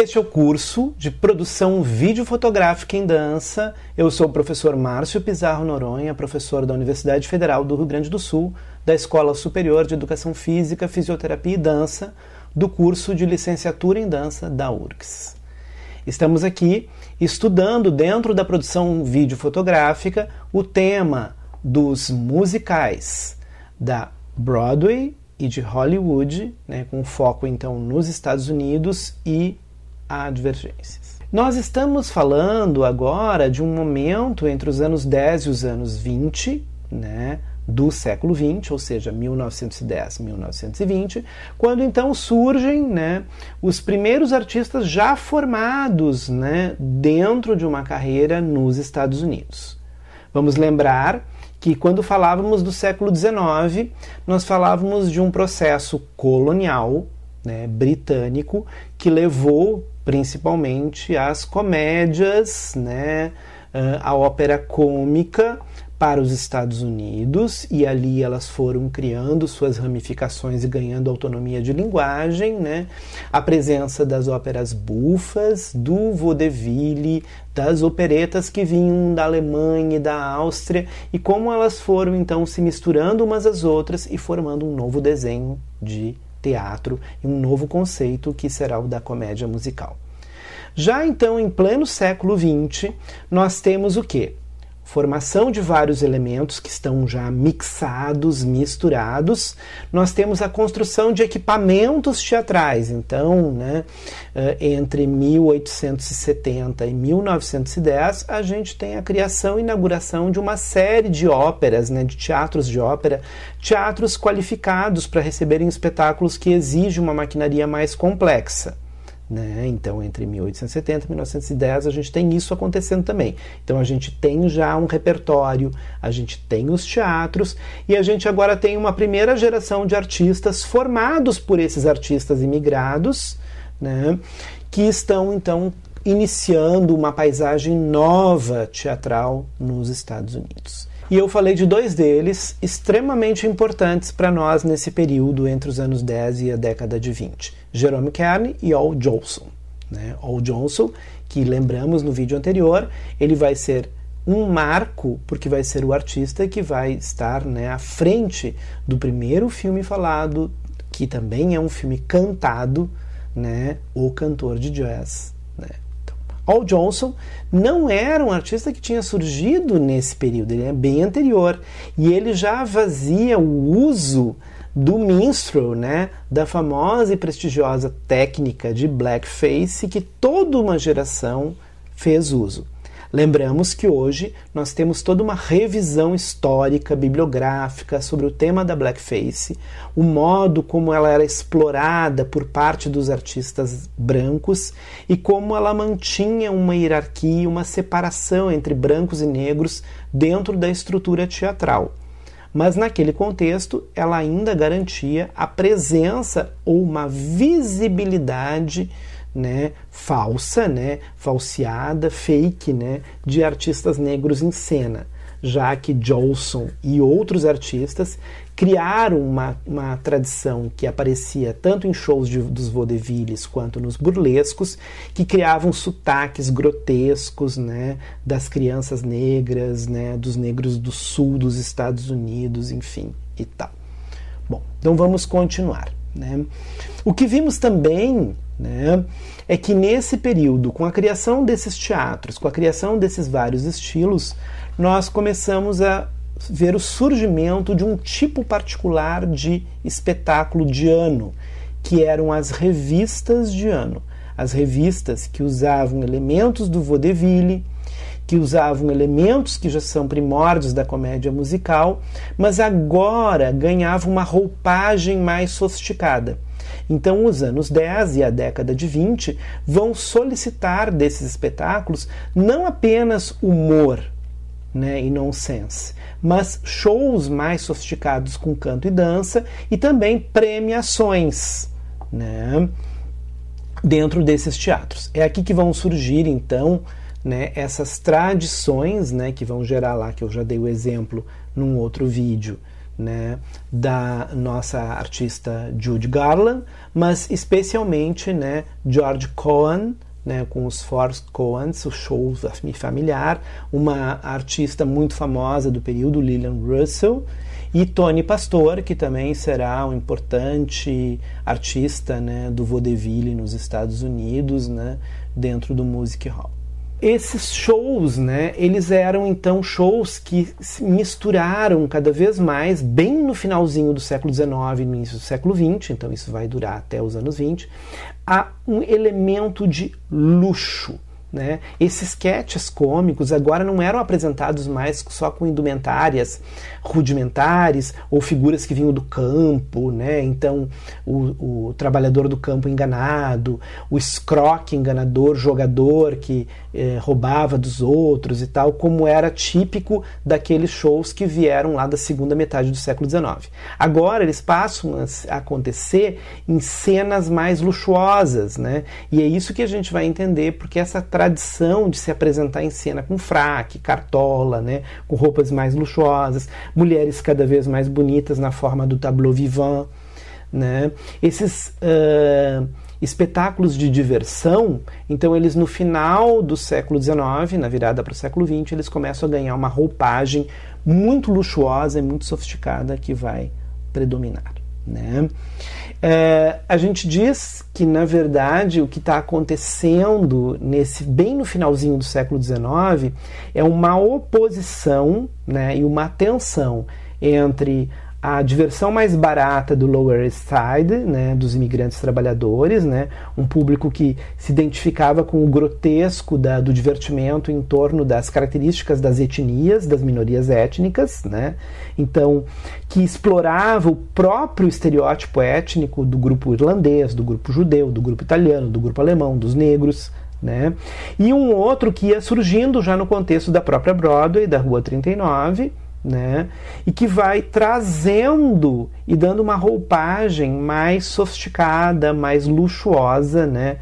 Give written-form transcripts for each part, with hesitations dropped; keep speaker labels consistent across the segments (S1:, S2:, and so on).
S1: Este é o curso de produção videofotográfica em dança. Eu sou o professor Márcio Pizarro Noronha, professor da Universidade Federal do Rio Grande do Sul, da Escola Superior de Educação Física, Fisioterapia e Dança, do curso de licenciatura em dança da URGS. Estamos aqui estudando dentro da produção videofotográfica o tema dos musicais da Broadway e de Hollywood, né, com foco então nos Estados Unidos e advergências. Nós estamos falando agora de um momento entre os anos 10 e os anos 20, né, do século 20, ou seja, 1910, 1920, quando então surgem, né, os primeiros artistas já formados, né, dentro de uma carreira nos Estados Unidos. Vamos lembrar que quando falávamos do século XIX, nós falávamos de um processo colonial, né, britânico, que levou principalmente às comédias, né, a ópera cômica para os Estados Unidos, e ali elas foram criando suas ramificações e ganhando autonomia de linguagem, né? A presença das óperas bufas, do vaudeville, das operetas que vinham da Alemanha e da Áustria, e como elas foram então se misturando umas às outras e formando um novo desenho de teatro e um novo conceito que será o da comédia musical. Já então, em pleno século XX, nós temos o quê? Formação de vários elementos que estão já mixados, misturados. Nós temos a construção de equipamentos teatrais. Então, né, entre 1870 e 1910, a gente tem a criação e inauguração de uma série de óperas, né, de teatros de ópera, teatros qualificados para receberem espetáculos que exigem uma maquinaria mais complexa. Né? Então, entre 1870 e 1910, a gente tem isso acontecendo também. Então, a gente tem já um repertório, a gente tem os teatros, e a gente agora tem uma primeira geração de artistas formados por esses artistas imigrados, né? Que estão, então, iniciando uma paisagem nova teatral nos Estados Unidos. E eu falei de dois deles extremamente importantes para nós nesse período entre os anos 10 e a década de 20. Jerome Kern e Al Jolson. Né? Al Jolson, que lembramos no vídeo anterior, ele vai ser um marco, porque vai ser o artista que vai estar, né, à frente do primeiro filme falado, que também é um filme cantado, né, O Cantor de Jazz. Né? Al Jolson não era um artista que tinha surgido nesse período, ele é bem anterior, e ele já fazia o uso do minstrel, né, da famosa e prestigiosa técnica de blackface que toda uma geração fez uso. Lembramos que hoje nós temos toda uma revisão histórica, bibliográfica sobre o tema da blackface, o modo como ela era explorada por parte dos artistas brancos e como ela mantinha uma hierarquia, uma separação entre brancos e negros dentro da estrutura teatral. Mas naquele contexto ela ainda garantia a presença ou uma visibilidade, né, falsa, né, falseada, fake, né, de artistas negros em cena, já que Jolson e outros artistas criaram uma tradição que aparecia tanto em shows dos vaudevilles quanto nos burlescos, que criavam sotaques grotescos, né, das crianças negras, né, dos negros do sul dos Estados Unidos, enfim, e tal. Bom, então vamos continuar. Né? O que vimos também, né, é que nesse período, com a criação desses teatros, com a criação desses vários estilos, nós começamos a ver o surgimento de um tipo particular de espetáculo de ano, que eram as revistas de ano. As revistas que usavam elementos do vaudeville, que usavam elementos que já são primórdios da comédia musical, mas agora ganhavam uma roupagem mais sofisticada. Então, os anos 10 e a década de 20 vão solicitar desses espetáculos não apenas humor, né, e nonsense, mas shows mais sofisticados com canto e dança e também premiações, né, dentro desses teatros. É aqui que vão surgir, então, né, essas tradições, né, que vão gerar lá, que eu já dei o exemplo num outro vídeo, né, da nossa artista Judy Garland, mas especialmente, né, George Cohan, né, com os Four Cohans, o show familiar, uma artista muito famosa do período, Lillian Russell, e Tony Pastor, que também será um importante artista, né, do vaudeville nos Estados Unidos, né, dentro do music hall. Esses shows, né, eles eram então shows que se misturaram cada vez mais, bem no finalzinho do século XIX e no início do século XX, então isso vai durar até os anos 20, a um elemento de luxo. Né? Esses sketches cômicos agora não eram apresentados mais só com indumentárias rudimentares ou figuras que vinham do campo, né? Então o trabalhador do campo enganado, o escroque enganador, jogador que roubava dos outros e tal, como era típico daqueles shows que vieram lá da segunda metade do século XIX. Agora eles passam a acontecer em cenas mais luxuosas, né? E é isso que a gente vai entender, porque essa tradição de se apresentar em cena com fraque, cartola, né, com roupas mais luxuosas, mulheres cada vez mais bonitas na forma do tableau vivant, né, esses espetáculos de diversão, então eles no final do século XIX, na virada para o século XX, eles começam a ganhar uma roupagem muito luxuosa e muito sofisticada que vai predominar. Né? A gente diz que, na verdade, o que está acontecendo bem no finalzinho do século XIX é uma oposição, né, e uma tensão entre a diversão mais barata do Lower East Side, né, dos imigrantes trabalhadores, né, um público que se identificava com o grotesco do divertimento em torno das características das etnias, das minorias étnicas, né, então, que explorava o próprio estereótipo étnico do grupo irlandês, do grupo judeu, do grupo italiano, do grupo alemão, dos negros, né, e um outro que ia surgindo já no contexto da própria Broadway, da Rua 39, né, e que vai trazendo e dando uma roupagem mais sofisticada, mais luxuosa, né,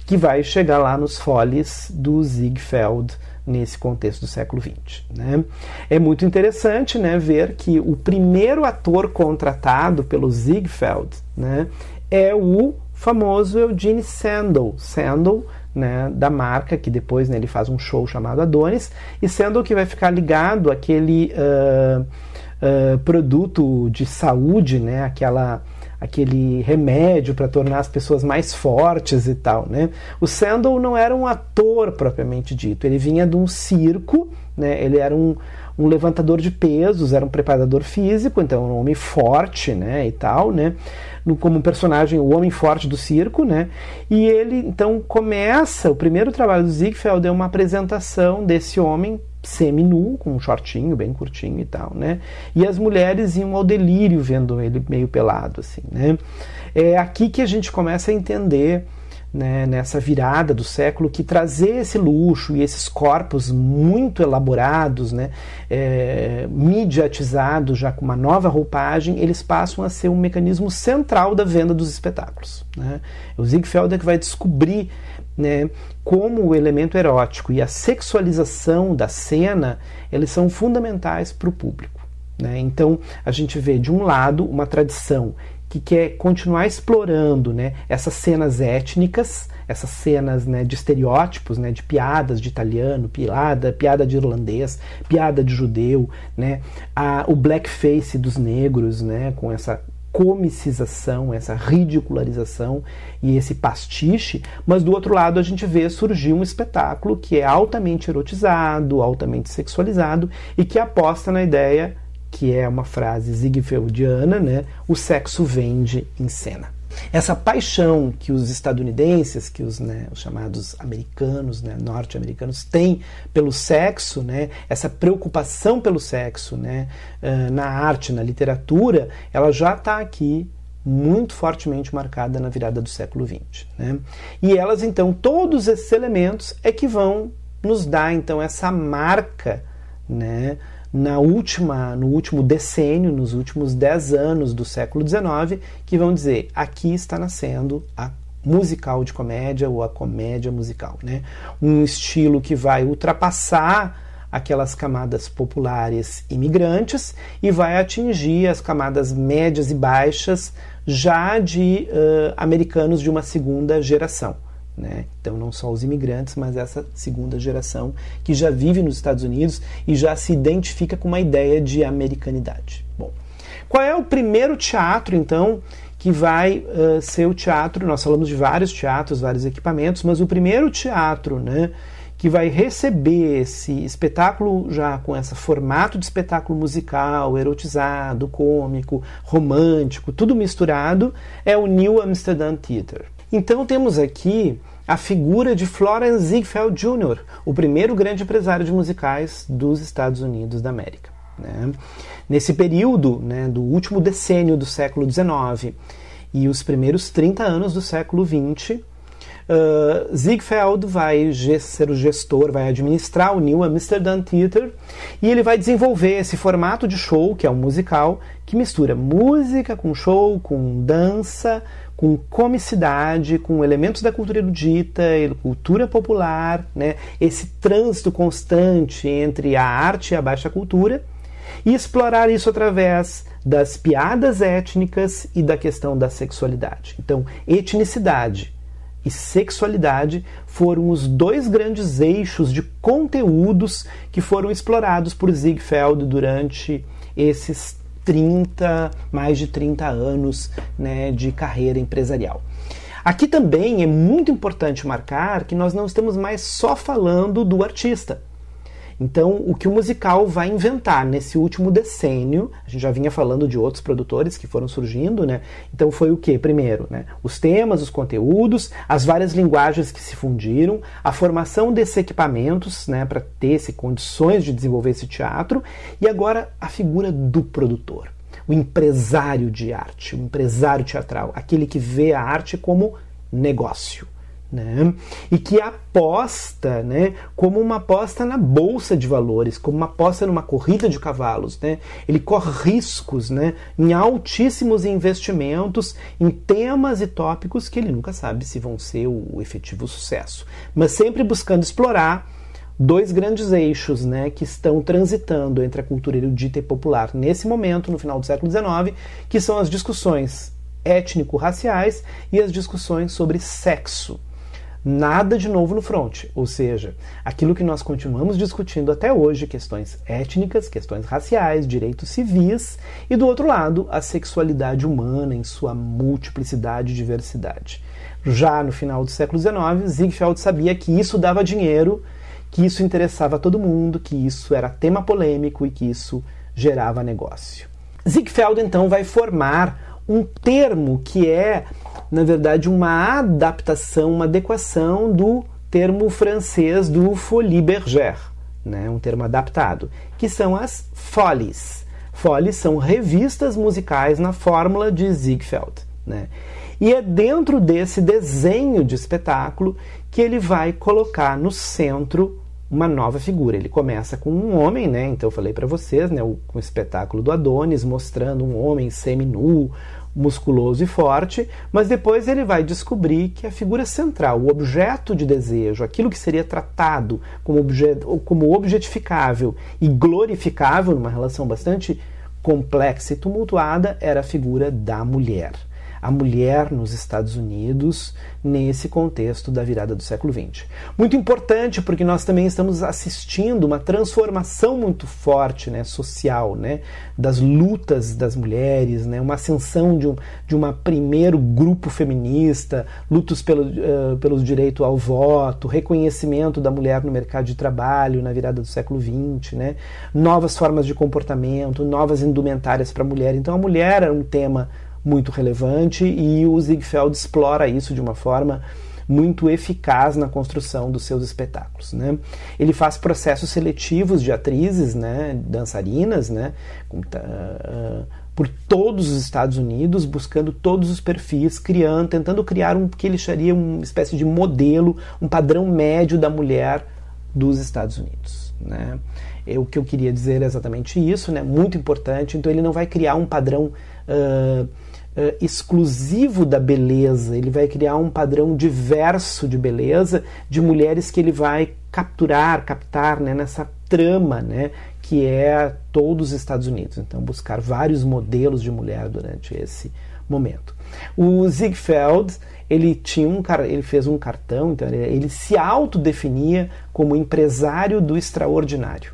S1: que vai chegar lá nos Follies do Ziegfeld nesse contexto do século XX. Né. É muito interessante, né, ver que o primeiro ator contratado pelo Ziegfeld, né, é o famoso Eugene Sandel. Sandel, né, da marca, que depois, né, ele faz um show chamado Adonis, e Sandel que vai ficar ligado àquele produto de saúde, né, aquele remédio para tornar as pessoas mais fortes e tal. Né. O Sandel não era um ator propriamente dito, ele vinha de um circo, né, ele era um levantador de pesos, era um preparador físico, então um homem forte, né, e tal, né, como um personagem, o homem forte do circo, né, e ele então começa, o primeiro trabalho do Ziegfeld é uma apresentação desse homem semi-nu, com um shortinho bem curtinho e tal, né, e as mulheres iam ao delírio vendo ele meio pelado, assim, né. É aqui que a gente começa a entender, né, nessa virada do século, que trazer esse luxo e esses corpos muito elaborados, né, mediatizados já com uma nova roupagem, eles passam a ser um mecanismo central da venda dos espetáculos. Né. O Ziegfeld é que vai descobrir, né, como o elemento erótico e a sexualização da cena, eles são fundamentais para o público. Né. Então a gente vê de um lado uma tradição que quer continuar explorando, né, essas cenas étnicas, essas cenas, né, de estereótipos, né, de piadas de italiano, piada de irlandês, piada de judeu, né, o blackface dos negros, né, com essa comicização, essa ridicularização e esse pastiche, mas do outro lado a gente vê surgir um espetáculo que é altamente erotizado, altamente sexualizado e que aposta na ideia, que é uma frase ziegfeldiana, né? O sexo vende em cena. Essa paixão que os estadunidenses, que os chamados americanos, né, norte-americanos, têm pelo sexo, né, essa preocupação pelo sexo, né, na arte, na literatura, ela já está aqui muito fortemente marcada na virada do século XX. Né? E elas, então, todos esses elementos é que vão nos dar, então, essa marca, né, no último decênio, nos últimos 10 anos do século XIX, que vão dizer, aqui está nascendo a musical de comédia ou a comédia musical, né? Um estilo que vai ultrapassar aquelas camadas populares imigrantes e vai atingir as camadas médias e baixas já de americanos de uma segunda geração. Né? Então não só os imigrantes, mas essa segunda geração que já vive nos Estados Unidos e já se identifica com uma ideia de americanidade. Bom, qual é o primeiro teatro, então, que vai ser o teatro? Nós falamos de vários teatros, vários equipamentos, mas o primeiro teatro, né, que vai receber esse espetáculo já com esse formato de espetáculo musical, erotizado, cômico, romântico, tudo misturado, é o New Amsterdam Theatre. Então temos aqui a figura de Florence Ziegfeld Jr., o primeiro grande empresário de musicais dos Estados Unidos da América. Né? Nesse período, né, do último decênio do século XIX e os primeiros 30 anos do século XX, Ziegfeld vai ser o gestor, vai administrar o New Amsterdam Theatre e ele vai desenvolver esse formato de show, que é um musical, que mistura música com show, com dança, com comicidade, com elementos da cultura erudita, cultura popular, né? Esse trânsito constante entre a arte e a baixa cultura, e explorar isso através das piadas étnicas e da questão da sexualidade. Então, etnicidade e sexualidade foram os dois grandes eixos de conteúdos que foram explorados por Ziegfeld durante esses mais de 30 anos, né, de carreira empresarial. Aqui também é muito importante marcar que nós não estamos mais só falando do artista. Então, o que o musical vai inventar nesse último decênio, a gente já vinha falando de outros produtores que foram surgindo, né? Então foi o que? Primeiro, né? Os temas, os conteúdos, as várias linguagens que se fundiram, a formação desses equipamentos, né, para ter condições de desenvolver esse teatro, e agora a figura do produtor, o empresário de arte, o empresário teatral, aquele que vê a arte como negócio. Né? E que aposta, né, como uma aposta na bolsa de valores, como uma aposta numa corrida de cavalos. Né? Ele corre riscos, né, em altíssimos investimentos, em temas e tópicos que ele nunca sabe se vão ser o efetivo sucesso. Mas sempre buscando explorar dois grandes eixos, né, que estão transitando entre a cultura erudita e popular nesse momento, no final do século XIX, que são as discussões étnico-raciais e as discussões sobre sexo. Nada de novo no fronte, ou seja, aquilo que nós continuamos discutindo até hoje, questões étnicas, questões raciais, direitos civis, e do outro lado, a sexualidade humana em sua multiplicidade e diversidade. Já no final do século XIX, Ziegfeld sabia que isso dava dinheiro, que isso interessava a todo mundo, que isso era tema polêmico e que isso gerava negócio. Ziegfeld, então, vai formar um termo que é, na verdade, uma adaptação, uma adequação do termo francês do Folies Bergère, né? Um termo adaptado, que são as Folies. Folies são revistas musicais na fórmula de Ziegfeld. Né? E é dentro desse desenho de espetáculo que ele vai colocar no centro uma nova figura. Ele começa com um homem, né? Então eu falei para vocês, né, com o espetáculo do Adonis, mostrando um homem seminu, musculoso e forte, mas depois ele vai descobrir que a figura central, o objeto de desejo, aquilo que seria tratado como objetificável e glorificável numa relação bastante complexa e tumultuada, era a figura da mulher. A mulher nos Estados Unidos, nesse contexto da virada do século XX. Muito importante, porque nós também estamos assistindo uma transformação muito forte, né, social, né, das lutas das mulheres, né, uma ascensão de um primeiro grupo feminista, lutas pelo direito ao voto, reconhecimento da mulher no mercado de trabalho na virada do século XX, né, novas formas de comportamento, novas indumentárias para a mulher. Então a mulher era um tema muito relevante e o Ziegfeld explora isso de uma forma muito eficaz na construção dos seus espetáculos. Né? Ele faz processos seletivos de atrizes, né, dançarinas, né, por todos os Estados Unidos, buscando todos os perfis, tentando criar o que ele chamaria uma espécie de modelo, um padrão médio da mulher dos Estados Unidos. Né? O que eu queria dizer é exatamente isso, né? Muito importante. Então ele não vai criar um padrão exclusivo da beleza, ele vai criar um padrão diverso de beleza de mulheres que ele vai captar, né, nessa trama, né, que é todos os Estados Unidos. Então, buscar vários modelos de mulher durante esse momento. O Ziegfeld, ele fez um cartão, então ele se autodefinia como empresário do extraordinário,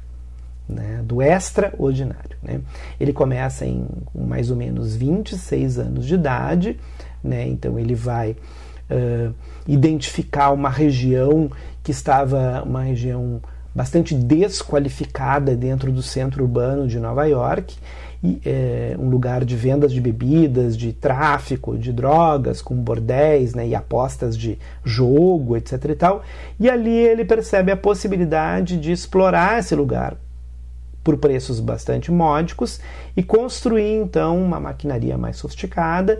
S1: né, do extraordinário, né? Ele começa com mais ou menos 26 anos de idade, né? Então ele vai identificar uma região que estava uma região bastante desqualificada dentro do centro urbano de Nova York, um lugar de vendas de bebidas, de tráfico, de drogas, com bordéis, né, e apostas de jogo, etc. e tal. E ali ele percebe a possibilidade de explorar esse lugar por preços bastante módicos e construir então uma maquinaria mais sofisticada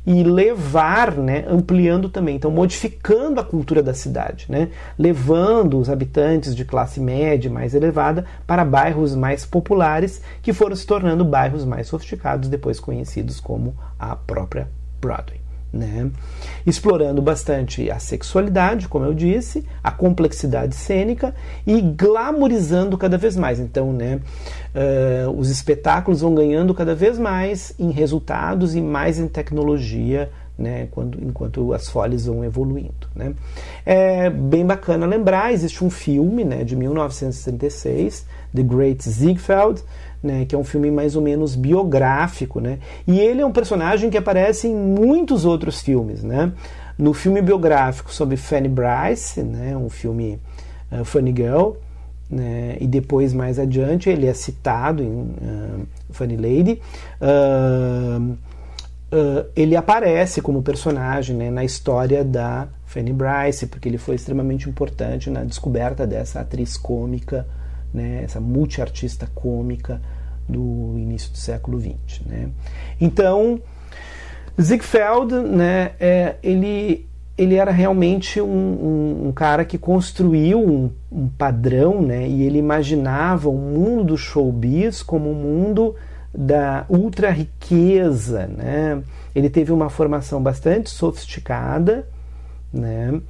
S1: e levar, né, ampliando também, então modificando a cultura da cidade, né, levando os habitantes de classe média mais elevada para bairros mais populares que foram se tornando bairros mais sofisticados, depois conhecidos como a própria Broadway, né? Explorando bastante a sexualidade, como eu disse, a complexidade cênica e glamorizando cada vez mais. Então, né, os espetáculos vão ganhando cada vez mais em resultados e mais em tecnologia, né, enquanto as folhas vão evoluindo, né? É bem bacana lembrar, existe um filme, né, de 1966, The Great Ziegfeld, né, que é um filme mais ou menos biográfico, né? E ele é um personagem que aparece em muitos outros filmes, né? No filme biográfico sobre Fanny Brice, né, um filme Funny Girl, né, e depois mais adiante ele é citado em Funny Lady. Ele aparece como personagem, né, na história da Fanny Brice, porque ele foi extremamente importante na descoberta dessa atriz cômica, né, essa multiartista cômica do início do século XX, né? Então, Ziegfeld, né, ele era realmente um cara que construiu um padrão, né, e ele imaginava o mundo do showbiz como um mundo da ultra riqueza, né? Ele teve uma formação bastante sofisticada, né?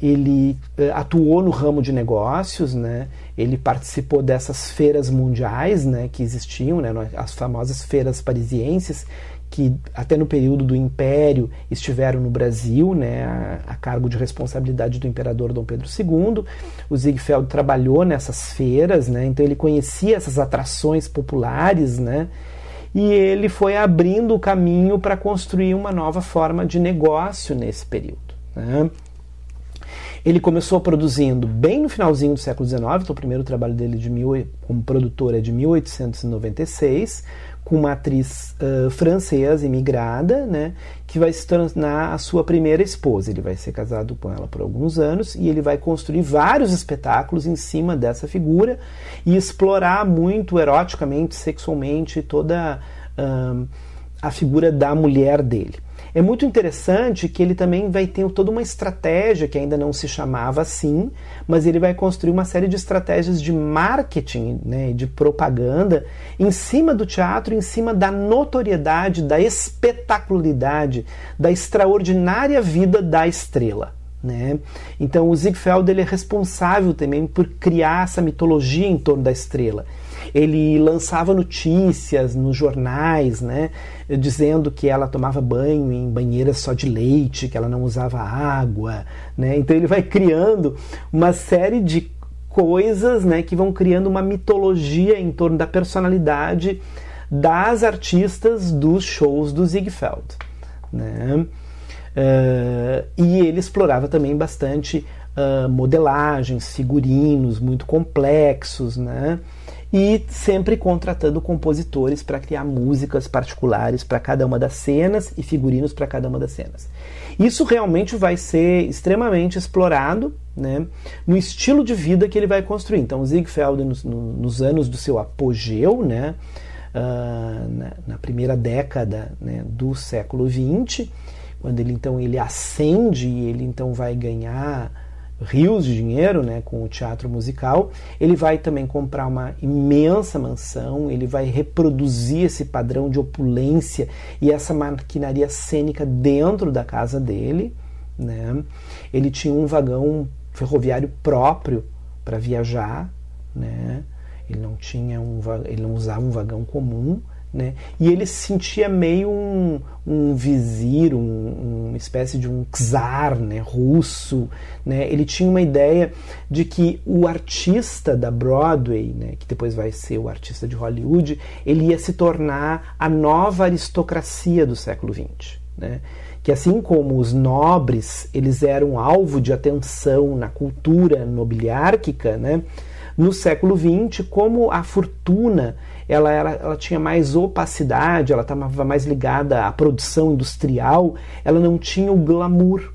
S1: Ele atuou no ramo de negócios, né? Ele participou dessas feiras mundiais, né, que existiam, né, as famosas feiras parisienses, que até no período do Império estiveram no Brasil, né, a cargo de responsabilidade do imperador Dom Pedro II. O Ziegfeld trabalhou nessas feiras, né, então ele conhecia essas atrações populares, né, e ele foi abrindo o caminho para construir uma nova forma de negócio nesse período, né. Ele começou produzindo bem no finalzinho do século XIX, então o primeiro trabalho dele como produtor é de 1896, com uma atriz francesa imigrada, né, que vai se tornar a sua primeira esposa. Ele vai ser casado com ela por alguns anos e ele vai construir vários espetáculos em cima dessa figura e explorar muito eroticamente, sexualmente toda a figura da mulher dele. É muito interessante que ele também vai ter toda uma estratégia que ainda não se chamava assim, mas ele vai construir uma série de estratégias de marketing, né, de propaganda em cima do teatro, em cima da notoriedade, da espetacularidade, da extraordinária vida da estrela, né? Então o Ziegfeld, ele é responsável também por criar essa mitologia em torno da estrela. Ele lançava notícias nos jornais, né, dizendo que ela tomava banho em banheiras só de leite, que ela não usava água, né? Então ele vai criando uma série de coisas, né, que vão criando uma mitologia em torno da personalidade das artistas dos shows do Ziegfeld, né? E ele explorava também bastante modelagens, figurinos muito complexos, né? E sempre contratando compositores para criar músicas particulares para cada uma das cenas e figurinos para cada uma das cenas. Isso realmente vai ser extremamente explorado, né, no estilo de vida que ele vai construir. Então, o Ziegfeld, nos anos do seu apogeu, né, na primeira década, né, do século XX, quando ele ascende e ele então vai ganhar rios de dinheiro, né, com o teatro musical, ele vai também comprar uma imensa mansão, ele vai reproduzir esse padrão de opulência e essa maquinaria cênica dentro da casa dele, né? Ele tinha um vagão ferroviário próprio para viajar, né? Ele não usava um vagão comum, né? E ele se sentia meio um vizir, uma espécie de um czar, né, russo, né? Ele tinha uma ideia de que o artista da Broadway, né, que depois vai ser o artista de Hollywood, ele ia se tornar a nova aristocracia do século XX, né? Que assim como os nobres eles eram alvo de atenção na cultura nobiliárquica, né? No século XX, como a fortuna ela tinha mais opacidade, ela estava mais ligada à produção industrial, ela não tinha o glamour,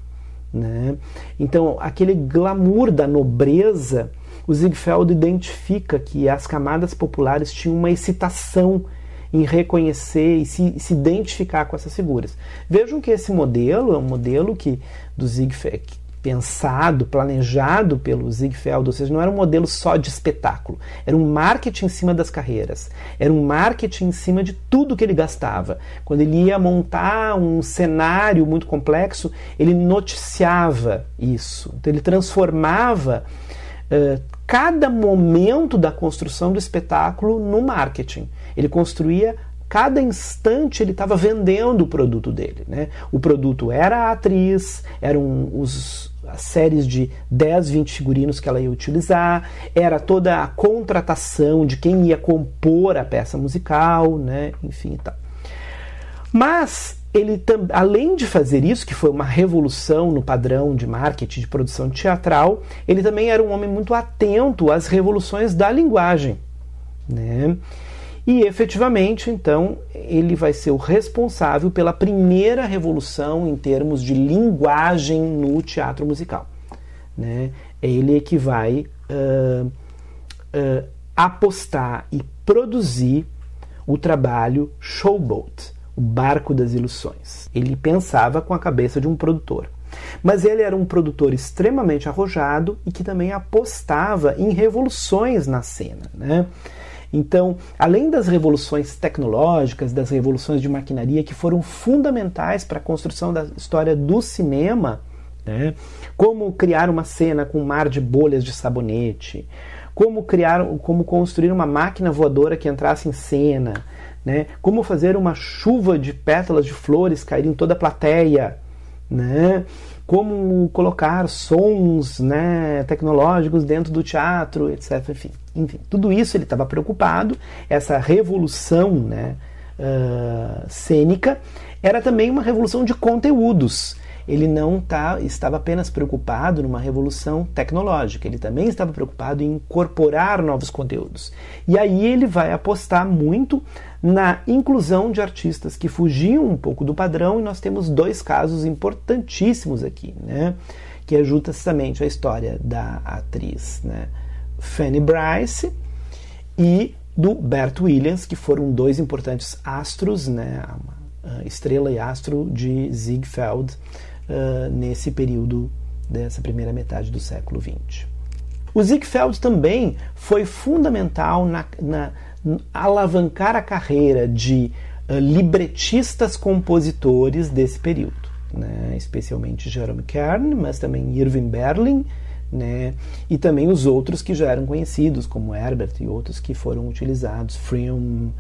S1: né? Então, aquele glamour da nobreza, o Ziegfeld identifica que as camadas populares tinham uma excitação em reconhecer e se identificar com essas figuras. Vejam que esse modelo é um modelo do Ziegfeld, pensado, planejado pelo Ziegfeld, ou seja, não era um modelo só de espetáculo, era um marketing em cima das carreiras, era um marketing em cima de tudo que ele gastava. Quando ele ia montar um cenário muito complexo, ele noticiava isso, então ele transformava cada momento da construção do espetáculo no marketing. Ele construía cada instante, ele estava vendendo o produto dele, né? O produto era a atriz, eram as séries de 10, 20 figurinos que ela ia utilizar, era toda a contratação de quem ia compor a peça musical, né? Enfim e tal. Mas ele, além de fazer isso, que foi uma revolução no padrão de marketing de produção teatral, ele também era um homem muito atento às revoluções da linguagem, né? E efetivamente, então, ele vai ser o responsável pela primeira revolução em termos de linguagem no teatro musical, né? É ele que vai apostar e produzir o trabalho Showboat, o Barco das Ilusões. Ele pensava com a cabeça de um produtor. Mas ele era um produtor extremamente arrojado e que também apostava em revoluções na cena, né? Então, além das revoluções tecnológicas, das revoluções de maquinaria que foram fundamentais para a construção da história do cinema, né? Como criar uma cena com um mar de bolhas de sabonete, como construir uma máquina voadora que entrasse em cena, né? Como fazer uma chuva de pétalas de flores cair em toda a plateia, né? Como colocar sons, né, tecnológicos dentro do teatro, etc. Enfim, tudo isso ele estava preocupado. Essa revolução, né, cênica era também uma revolução de conteúdos. Ele não estava apenas preocupado numa revolução tecnológica, ele também estava preocupado em incorporar novos conteúdos. E aí ele vai apostar muito na inclusão de artistas que fugiam um pouco do padrão, e nós temos dois casos importantíssimos aqui, né? Que é justamente a história da atriz, né, Fanny Brice e do Bert Williams, que foram dois importantes astros, né, estrela e astro de Ziegfeld nesse período dessa primeira metade do século XX. O Ziegfeld também foi fundamental na alavancar a carreira de libretistas-compositores desse período, né? Especialmente Jerome Kern, mas também Irving Berlin, né? E também os outros que já eram conhecidos, como Herbert e outros que foram utilizados, Fromm,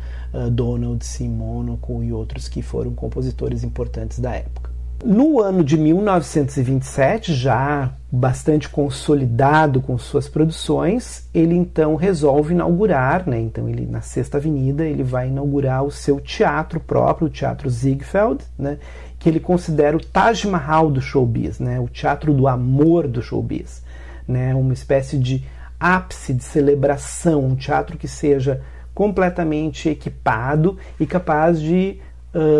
S1: Donaldson, Monaco e outros que foram compositores importantes da época. No ano de 1927, já bastante consolidado com suas produções, ele então resolve inaugurar, né? Então ele, na Sexta Avenida, ele vai inaugurar o seu teatro próprio, o Teatro Ziegfeld, né? Que ele considera o Taj Mahal do showbiz, né? O teatro do amor do showbiz, né? Uma espécie de ápice de celebração, um teatro que seja completamente equipado e capaz de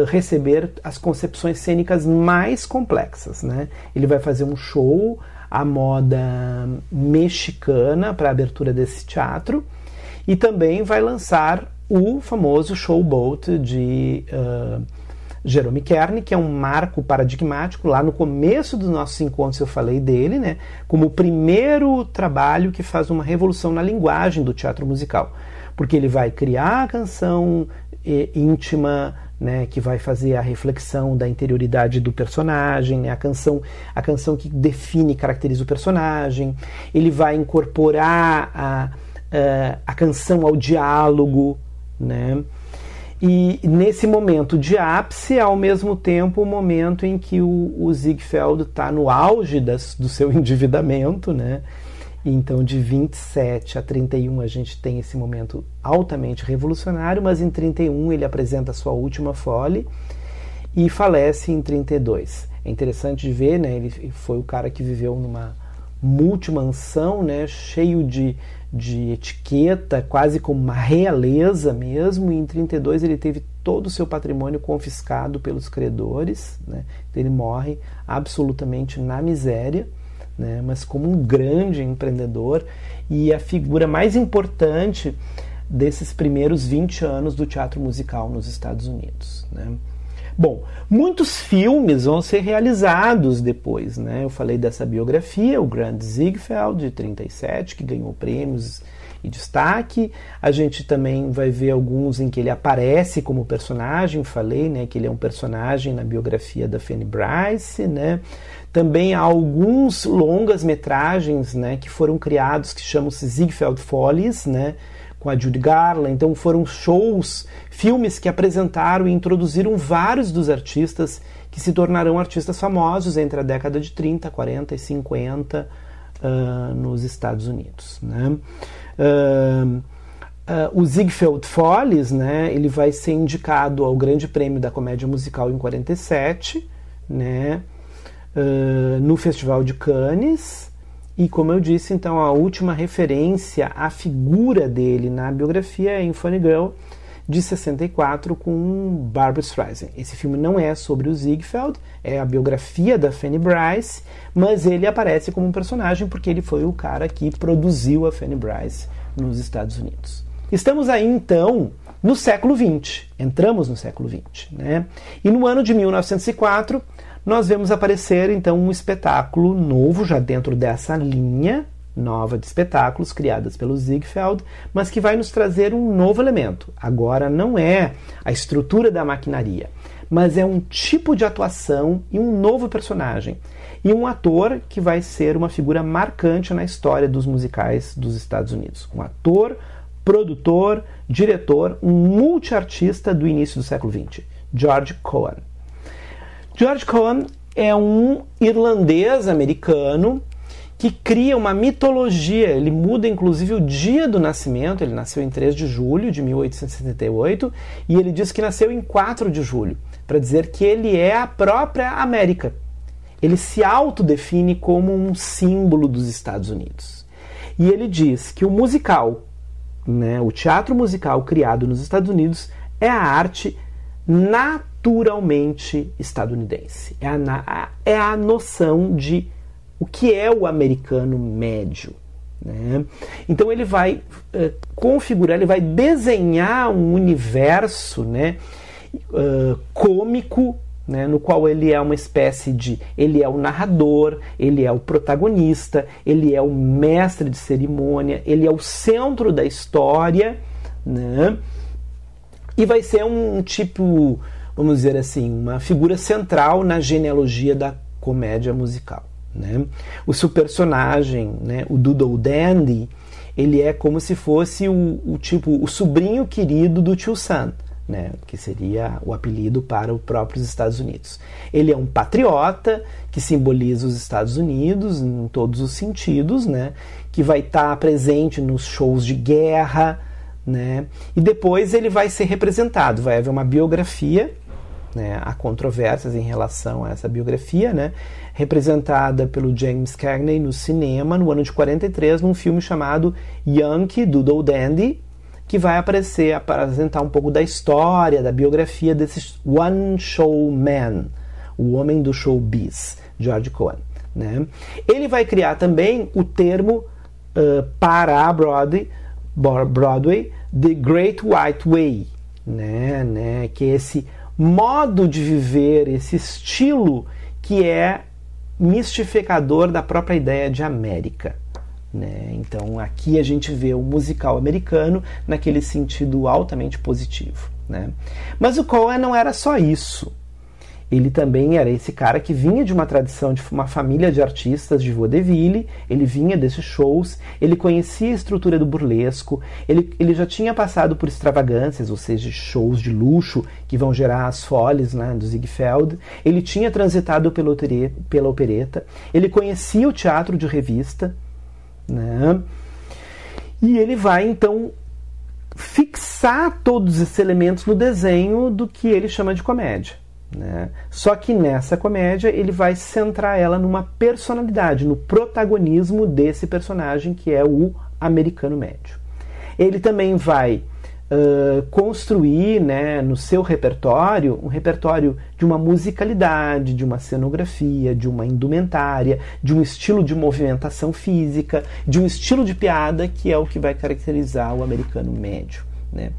S1: receber as concepções cênicas mais complexas, né? Ele vai fazer um show à moda mexicana para a abertura desse teatro e também vai lançar o famoso Showboat de Jerome Kern, que é um marco paradigmático. Lá no começo dos nossos encontros eu falei dele, né, como o primeiro trabalho que faz uma revolução na linguagem do teatro musical, porque ele vai criar a canção íntima né, que vai fazer a reflexão da interioridade do personagem, né, a canção que define e caracteriza o personagem. Ele vai incorporar a canção ao diálogo, né? E nesse momento de ápice, ao mesmo tempo, o momento em que o Ziegfeld está no auge do seu endividamento, né? Então, de 27 a 31, a gente tem esse momento altamente revolucionário, mas em 31 ele apresenta a sua última Folie e falece em 32. É interessante de ver, né? Ele foi o cara que viveu numa multimansão, né? Cheio de etiqueta, quase como uma realeza mesmo, e em 32 ele teve todo o seu patrimônio confiscado pelos credores, né? Então ele morre absolutamente na miséria, né? Mas como um grande empreendedor e a figura mais importante desses primeiros 20 anos do teatro musical nos Estados Unidos, né? Bom, muitos filmes vão ser realizados depois, né? Eu falei dessa biografia, o Grande Ziegfeld, de 37, que ganhou prêmios e destaque. A gente também vai ver alguns em que ele aparece como personagem, falei, né, que ele é um personagem na biografia da Fanny Brice, né? Também há alguns longas-metragens, né, que foram criados, que chamam-se Ziegfeld Follies, né, com a Judy Garland. Então foram filmes que apresentaram e introduziram vários dos artistas que se tornarão artistas famosos entre a década de 30, 40 e 50 nos Estados Unidos, né? O Ziegfeld Follies, né, ele vai ser indicado ao Grande Prêmio da Comédia Musical em 47, né, no Festival de Cannes. E, como eu disse, então, a última referência à figura dele na biografia é em Funny Girl, de 64, com Barbra Streisand. Esse filme não é sobre o Ziegfeld, é a biografia da Fanny Brice, mas ele aparece como um personagem porque ele foi o cara que produziu a Fanny Brice nos Estados Unidos. Estamos aí, então, no século XX. Entramos no século XX, né? E no ano de 1904... nós vemos aparecer, então, um espetáculo novo, já dentro dessa linha nova de espetáculos criadas pelo Ziegfeld, mas que vai nos trazer um novo elemento. Agora não é a estrutura da maquinaria, mas é um tipo de atuação e um novo personagem. E um ator que vai ser uma figura marcante na história dos musicais dos Estados Unidos. Um ator, produtor, diretor, um multiartista do início do século XX, George Cohan. George Cohan é um irlandês-americano que cria uma mitologia. Ele muda inclusive o dia do nascimento. Ele nasceu em 3 de julho de 1878 e ele diz que nasceu em 4 de julho, para dizer que ele é a própria América. Ele se autodefine como um símbolo dos Estados Unidos. E ele diz que o musical, né, o teatro musical criado nos Estados Unidos é a arte naturalmente estadunidense. É a noção de o que é o americano médio, né? Então ele vai configurar, ele vai desenhar um universo, né, cômico, né, no qual ele é uma espécie de... ele é o narrador, ele é o protagonista, ele é o mestre de cerimônia, ele é o centro da história, né? E vai ser um tipo, vamos dizer assim, uma figura central na genealogia da comédia musical, né? O seu personagem, né, o Doodle Dandy, ele é como se fosse o sobrinho querido do Tio Sam, né, que seria o apelido para os próprios Estados Unidos. Ele é um patriota que simboliza os Estados Unidos em todos os sentidos, né, que vai estar presente nos shows de guerra, né, e depois ele vai ser representado, vai haver uma biografia, né, há controvérsias em relação a essa biografia, né, representada pelo James Cagney no cinema no ano de 43, num filme chamado Yankee Doodle Dandy, que vai apresentar um pouco da história, da biografia desse one show man, o homem do showbiz, George Cohan, né? Ele vai criar também o termo para a Broadway, The Great White Way, né? Que é esse modo de viver, esse estilo que é mistificador da própria ideia de América, né? Então aqui a gente vê o musical americano naquele sentido altamente positivo. né? Mas o Cohen não era só isso. Ele também era esse cara que vinha de uma tradição, de uma família de artistas de vaudeville, ele vinha desses shows, ele conhecia a estrutura do burlesco, ele já tinha passado por extravagâncias, ou seja, shows de luxo que vão gerar as follies, né, do Ziegfeld, ele tinha transitado pela opereta, ele conhecia o teatro de revista, né, e ele vai então fixar todos esses elementos no desenho do que ele chama de comédia. Né? Só que nessa comédia ele vai centrar ela numa personalidade, no protagonismo desse personagem que é o americano médio. Ele também vai construir, né, no seu repertório, um repertório de uma musicalidade, de uma cenografia, de uma indumentária, de um estilo de movimentação física, de um estilo de piada que é o que vai caracterizar o americano médio. Né?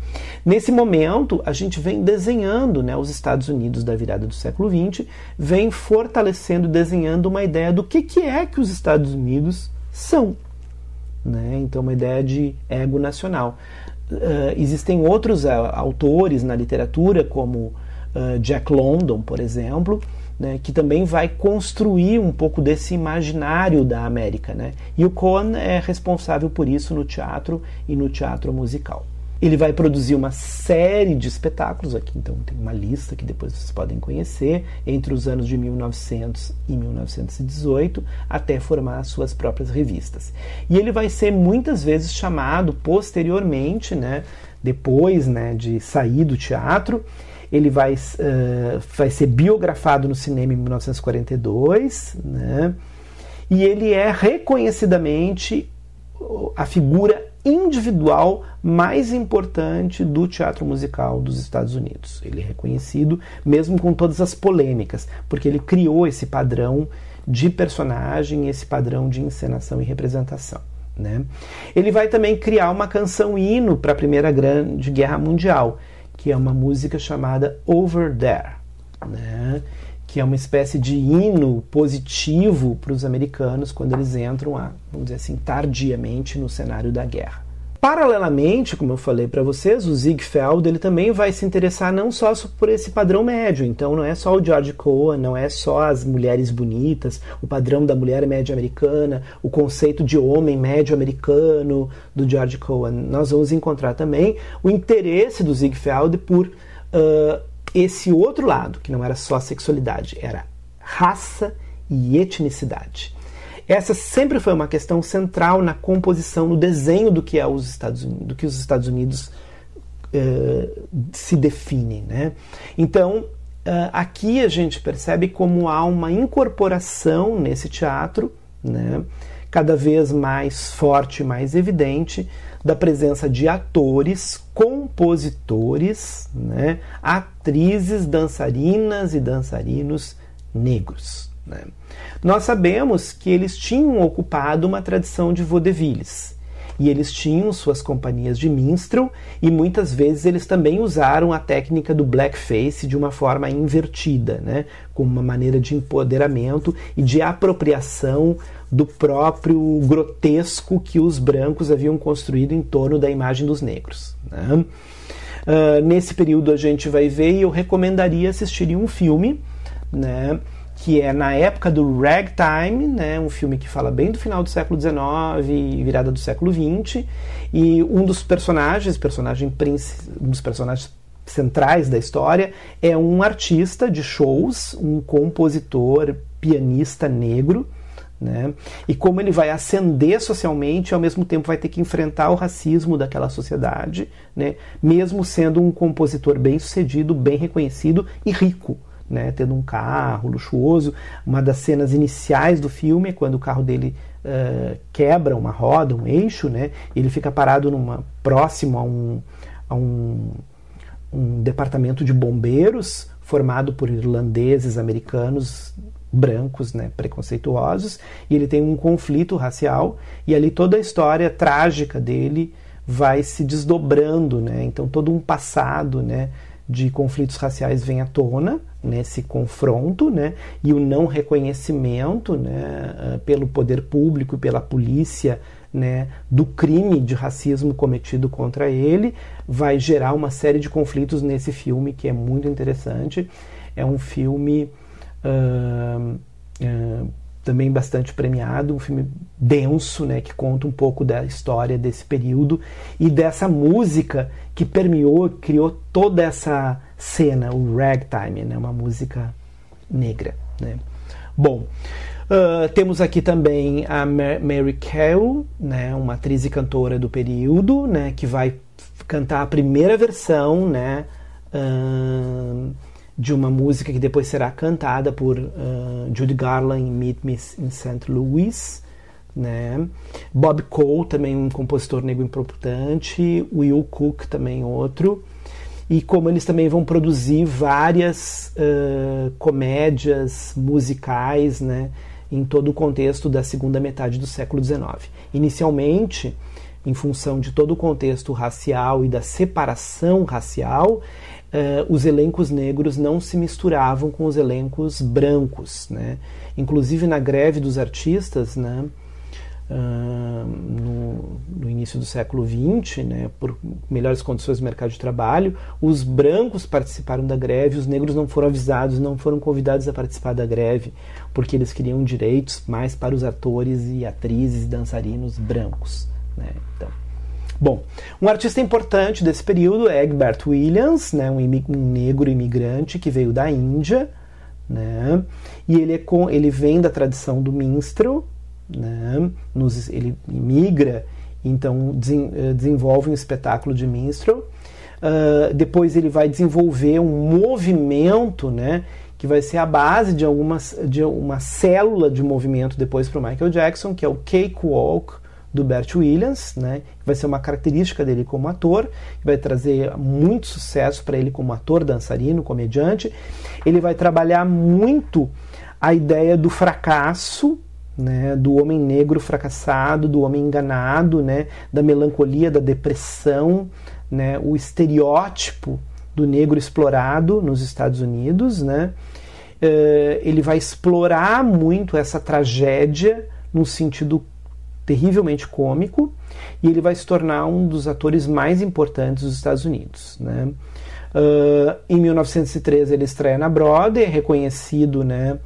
S1: Nesse momento, a gente vem desenhando, né, os Estados Unidos da virada do século XX, vem fortalecendo, desenhando uma ideia do que é que os Estados Unidos são. Né? Então, uma ideia de ego nacional. Existem outros autores na literatura, como Jack London, por exemplo, né, que também vai construir um pouco desse imaginário da América. Né? E o Cohen é responsável por isso no teatro e no teatro musical. Ele vai produzir uma série de espetáculos, aqui então tem uma lista que depois vocês podem conhecer, entre os anos de 1900 e 1918, até formar as suas próprias revistas. E ele vai ser muitas vezes chamado posteriormente, né, depois, né, de sair do teatro, ele vai ser biografado no cinema em 1942, né, e ele é reconhecidamente a figura individual mais importante do teatro musical dos Estados Unidos. Ele é reconhecido mesmo com todas as polêmicas, porque ele criou esse padrão de personagem, esse padrão de encenação e representação. Né? Ele vai também criar uma canção hino para a Primeira Grande Guerra Mundial, que é uma música chamada Over There, né? Que é uma espécie de hino positivo para os americanos quando eles entram, vamos dizer assim, tardiamente no cenário da guerra. Paralelamente, como eu falei para vocês, o Ziegfeld ele também vai se interessar não só por esse padrão médio, então não é só o George Cohan, não é só as mulheres bonitas, o padrão da mulher média americana, o conceito de homem médio americano do George Cohan. Nós vamos encontrar também o interesse do Ziegfeld por esse outro lado, que não era só sexualidade, era raça e etnicidade. Essa sempre foi uma questão central na composição, no desenho do que é os Estados Unidos, do que os Estados Unidos se definem, né? Então, aqui a gente percebe como há uma incorporação nesse teatro, né, cada vez mais forte, mais evidente, da presença de atores, compositores, né, atrizes, dançarinas e dançarinos negros. Né? Nós sabemos que eles tinham ocupado uma tradição de vaudevilles, e eles tinham suas companhias de minstrel, e muitas vezes eles também usaram a técnica do blackface de uma forma invertida, né? Como uma maneira de empoderamento e de apropriação do próprio grotesco que os brancos haviam construído em torno da imagem dos negros. Né? Nesse período a gente vai ver, e eu recomendaria assistirem um filme, né, que é na época do ragtime, né, um filme que fala bem do final do século XIX e virada do século XX, e um dos personagens centrais da história é um artista de shows, um compositor, pianista negro, né, e como ele vai ascender socialmente e ao mesmo tempo vai ter que enfrentar o racismo daquela sociedade, né, mesmo sendo um compositor bem sucedido, bem reconhecido e rico. Né, tendo um carro luxuoso. Uma das cenas iniciais do filme é quando o carro dele quebra uma roda, um eixo, né, ele fica parado próximo a um departamento de bombeiros formado por irlandeses, americanos, brancos, né, preconceituosos, e ele tem um conflito racial, e ali toda a história trágica dele vai se desdobrando, né, então todo um passado, né, de conflitos raciais vem à tona nesse confronto, né, e o não reconhecimento, né, pelo poder público e pela polícia, né, do crime de racismo cometido contra ele, vai gerar uma série de conflitos nesse filme que é muito interessante. É um filme também bastante premiado, um filme denso, né, que conta um pouco da história desse período e dessa música que permeou, criou toda essa cena, o ragtime, né, uma música negra, né. Bom, temos aqui também a Mary Carey, né, uma atriz e cantora do período, né, que vai cantar a primeira versão, né, de uma música que depois será cantada por Judy Garland em Meet Me in St. Louis, né? Bob Cole, também um compositor negro importante, Will Cook, também outro, e como eles também vão produzir várias comédias musicais, né, em todo o contexto da segunda metade do século XIX. Inicialmente, em função de todo o contexto racial e da separação racial, os elencos negros não se misturavam com os elencos brancos, né? Inclusive na greve dos artistas, né, no início do século XX, né, por melhores condições do mercado de trabalho, os brancos participaram da greve, os negros não foram avisados, não foram convidados a participar da greve, porque eles queriam direitos mais para os atores e atrizes e dançarinos brancos, né? Então, bom, um artista importante desse período é Egbert Williams, né, um negro imigrante que veio da Índia, né, e ele vem da tradição do minstrel, né, ele imigra, então desenvolve um espetáculo de minstrel. Depois ele vai desenvolver um movimento, né, que vai ser a base de uma célula de movimento depois para o Michael Jackson, que é o Cakewalk, do Bert Williams, né, que vai ser uma característica dele como ator, que vai trazer muito sucesso para ele como ator, dançarino, comediante. Ele vai trabalhar muito a ideia do fracasso, né, do homem negro fracassado, do homem enganado, né, da melancolia, da depressão, né, o estereótipo do negro explorado nos Estados Unidos, né. Ele vai explorar muito essa tragédia num sentido terrivelmente cômico, e ele vai se tornar um dos atores mais importantes dos Estados Unidos, né? Em 1913 ele estreia na Broadway, reconhecido, né,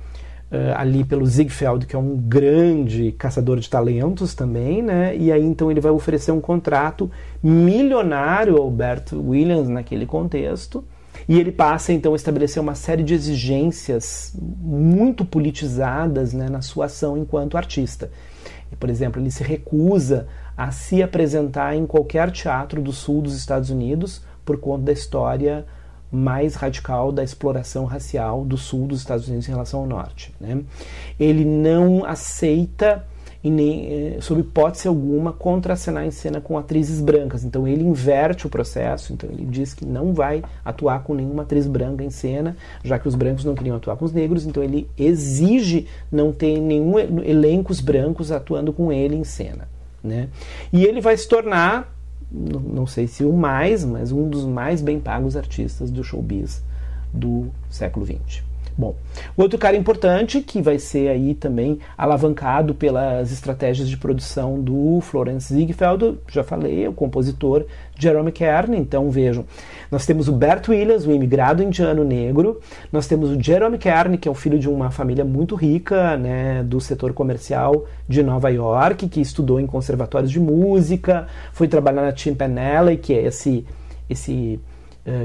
S1: ali pelo Ziegfeld, que é um grande caçador de talentos também, né? E aí então ele vai oferecer um contrato milionário ao Bert Williams naquele contexto, e ele passa então a estabelecer uma série de exigências muito politizadas, né, na sua ação enquanto artista. Por exemplo, ele se recusa a se apresentar em qualquer teatro do sul dos Estados Unidos por conta da história mais radical da exploração racial do sul dos Estados Unidos em relação ao norte, né? Ele não aceita, sob hipótese alguma, contracenar em cena com atrizes brancas. Então ele inverte o processo, então ele diz que não vai atuar com nenhuma atriz branca em cena, já que os brancos não queriam atuar com os negros, então ele exige não ter nenhum elencos brancos atuando com ele em cena, né? E ele vai se tornar, não sei se o mais, mas um dos mais bem pagos artistas do showbiz do século XX. Bom, outro cara importante que vai ser aí também alavancado pelas estratégias de produção do Florence Ziegfeld, já falei, é o compositor Jerome Kern. Então vejam, nós temos o Bert Williams, um imigrado indiano negro, nós temos o Jerome Kern, que é o filho de uma família muito rica, né, do setor comercial de Nova York, que estudou em conservatórios de música, foi trabalhar na Timpanelli, que é esse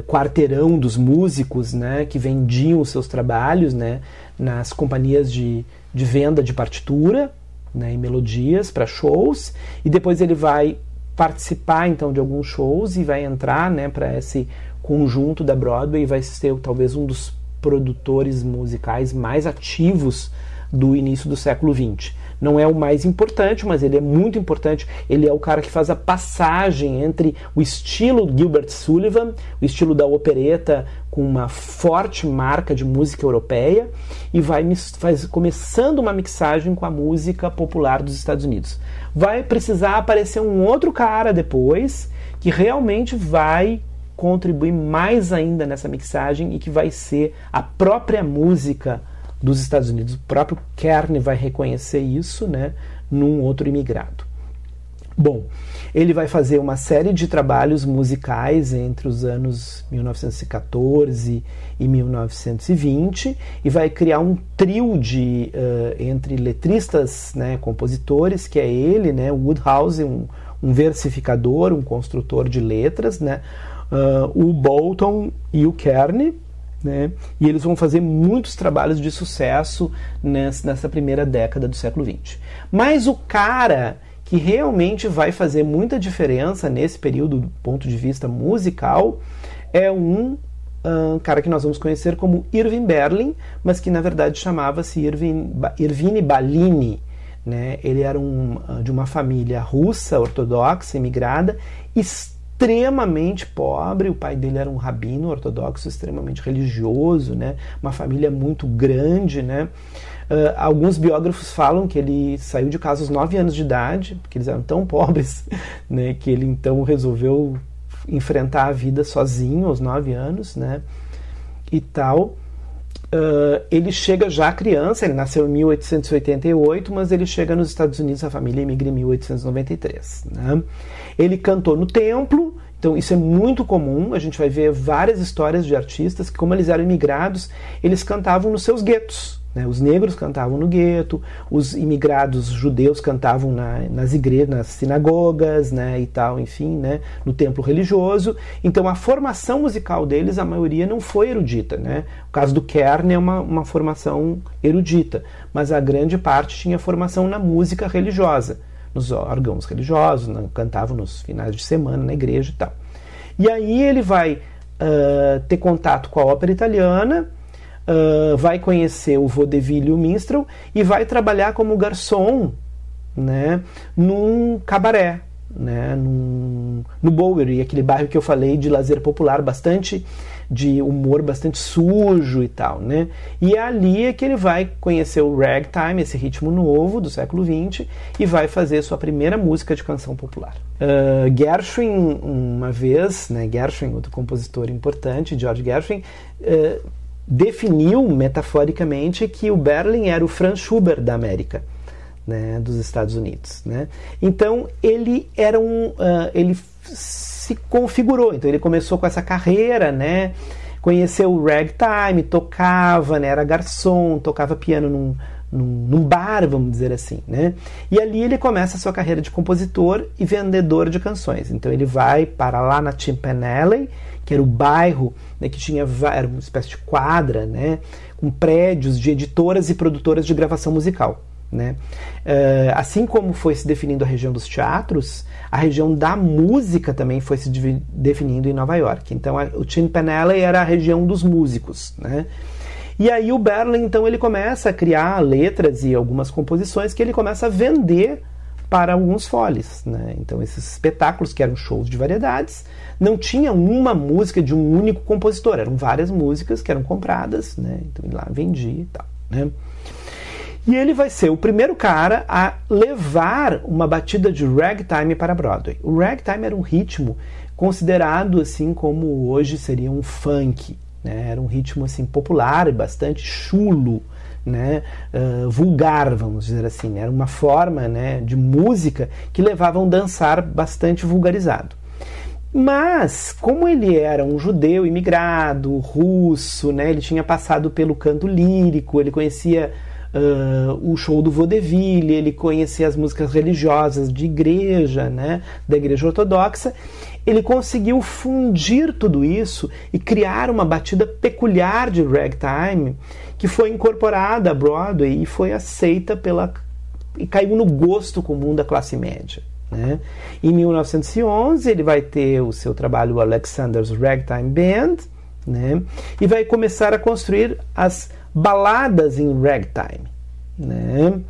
S1: quarteirão dos músicos, né, que vendiam os seus trabalhos, né, nas companhias de venda de partitura, né, e melodias para shows, e depois ele vai participar então de alguns shows e vai entrar, né, para esse conjunto da Broadway e vai ser talvez um dos produtores musicais mais ativos do início do século XX. Não é o mais importante, mas ele é muito importante. Ele é o cara que faz a passagem entre o estilo Gilbert Sullivan, o estilo da opereta com uma forte marca de música europeia, e vai começando uma mixagem com a música popular dos Estados Unidos. Vai precisar aparecer um outro cara depois que realmente vai contribuir mais ainda nessa mixagem e que vai ser a própria música dos Estados Unidos. O próprio Kearney vai reconhecer isso, né, num outro imigrado. Bom, ele vai fazer uma série de trabalhos musicais entre os anos 1914 e 1920 e vai criar um trio entre letristas, né, compositores, que é ele, né, Woodhouse, um versificador, um construtor de letras, né, o Bolton e o Kearney, né, e eles vão fazer muitos trabalhos de sucesso nessa primeira década do século XX. Mas o cara que realmente vai fazer muita diferença nesse período do ponto de vista musical é um cara que nós vamos conhecer como Irving Berlin, mas que na verdade chamava-se Irvine Ballini, né? Ele era de uma família russa, ortodoxa, imigrada, extremamente pobre. O pai dele era um rabino ortodoxo, extremamente religioso, né? Uma família muito grande, né? Alguns biógrafos falam que ele saiu de casa aos 9 anos de idade, porque eles eram tão pobres, né, que ele então resolveu enfrentar a vida sozinho aos 9 anos, né, e tal. Ele chega já criança, ele nasceu em 1888, mas ele chega nos Estados Unidos, a família emigra em 1893. Né? Ele cantou no templo, então isso é muito comum, a gente vai ver várias histórias de artistas que, como eles eram imigrados, eles cantavam nos seus guetos. Né? Os negros cantavam no gueto, os imigrados judeus cantavam nas igrejas, nas sinagogas, né, e tal, enfim, né, no templo religioso. Então a formação musical deles, a maioria não foi erudita. Né? O caso do Kearney é uma formação erudita, mas a grande parte tinha formação na música religiosa, nos órgãos religiosos, né, cantavam nos finais de semana na igreja e tal. E aí ele vai ter contato com a ópera italiana, vai conhecer o vaudeville e o minstrel e vai trabalhar como garçom, né, num cabaré, né, no Bowery, aquele bairro que eu falei de lazer popular, bastante de humor, bastante sujo e tal, né? E é ali que ele vai conhecer o ragtime, esse ritmo novo do século XX, e vai fazer sua primeira música de canção popular. Gershwin, uma vez, né, Gershwin, outro compositor importante, George Gershwin, definiu metaforicamente que o Berlin era o Franz Schubert da América, né, dos Estados Unidos, né? Então ele era ele se configurou, então ele começou com essa carreira, né? Conheceu o ragtime, tocava, né, era garçom, tocava piano num bar, vamos dizer assim, né? E ali ele começa a sua carreira de compositor e vendedor de canções. Então ele vai para lá na Timpanelli, que era o bairro, né, que era uma espécie de quadra, né, com prédios de editoras e produtoras de gravação musical. Né? Assim como foi se definindo a região dos teatros, a região da música também foi se definindo em Nova York. Então o Timpanelli era a região dos músicos, né? E aí o Berlin, então, ele começa a criar letras e algumas composições que ele começa a vender para alguns foles, né? Então esses espetáculos, que eram shows de variedades, não tinha uma música de um único compositor, eram várias músicas que eram compradas, né? Então ele lá vendia e tal, né? E ele vai ser o primeiro cara a levar uma batida de ragtime para Broadway. O ragtime era um ritmo considerado assim como hoje seria um funk, né? Era um ritmo assim popular e bastante chulo, né? Vulgar, vamos dizer assim, né? Era uma forma, né, de música que levava a um dançar bastante vulgarizado. Mas, como ele era um judeu imigrado, russo, né, ele tinha passado pelo canto lírico, ele conhecia o show do vaudeville, ele conhecia as músicas religiosas de igreja, né, da igreja ortodoxa, ele conseguiu fundir tudo isso e criar uma batida peculiar de ragtime que foi incorporada a Broadway e foi aceita e caiu no gosto comum da classe média. Né? Em 1911 ele vai ter o seu trabalho Alexander's Ragtime Band, né? E vai começar a construir as baladas em ragtime, né?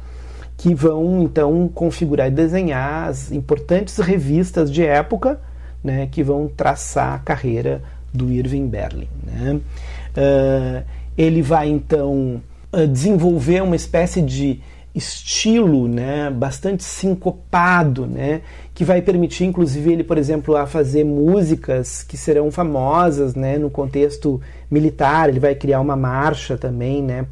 S1: Que vão então configurar e desenhar as importantes revistas de época, né? Que vão traçar a carreira do Irving Berlin, né? Ele vai então desenvolver uma espécie de estilo, né, bastante sincopado, né, que vai permitir, inclusive, ele, por exemplo, a fazer músicas que serão famosas, né, no contexto militar. Ele vai criar uma marcha também, né,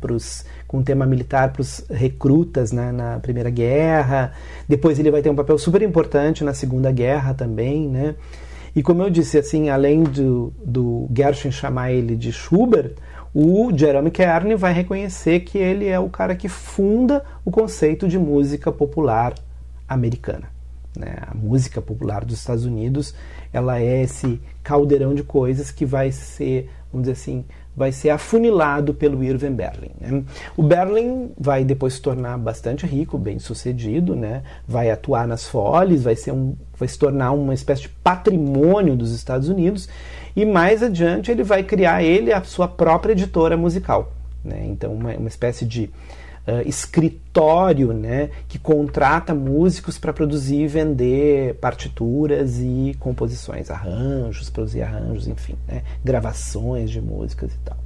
S1: com tema militar para os recrutas, né, na Primeira Guerra. Depois ele vai ter um papel super importante na Segunda Guerra também, né. E como eu disse, assim, além do Gershwin chamar ele de Schubert, o Jerome Kern vai reconhecer que ele é o cara que funda o conceito de música popular americana, né? A música popular dos Estados Unidos, ela é esse caldeirão de coisas que vai ser, vamos dizer assim, vai ser afunilado pelo Irving Berlin, né? O Berlin vai depois se tornar bastante rico, bem sucedido, né? Vai atuar nas Follies, vai se tornar uma espécie de patrimônio dos Estados Unidos, e mais adiante ele vai criar a sua própria editora musical, né? Então uma espécie de escritório, né, que contrata músicos para produzir e vender partituras e composições, arranjos, produzir arranjos, enfim, né, gravações de músicas e tal.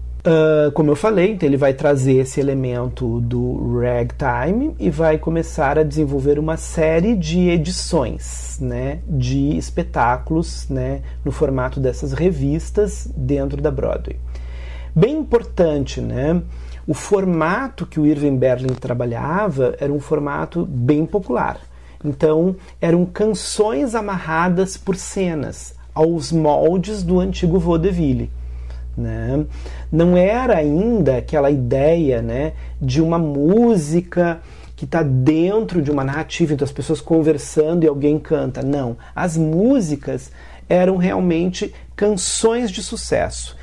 S1: Como eu falei, então ele vai trazer esse elemento do ragtime e vai começar a desenvolver uma série de edições, né, de espetáculos, né, no formato dessas revistas dentro da Broadway. Bem importante, né? O formato que o Irving Berlin trabalhava era um formato bem popular. Então, eram canções amarradas por cenas, aos moldes do antigo vaudeville, né? Não era ainda aquela ideia, né, de uma música que está dentro de uma narrativa, então as pessoas conversando e alguém canta. Não, as músicas eram realmente canções de sucesso.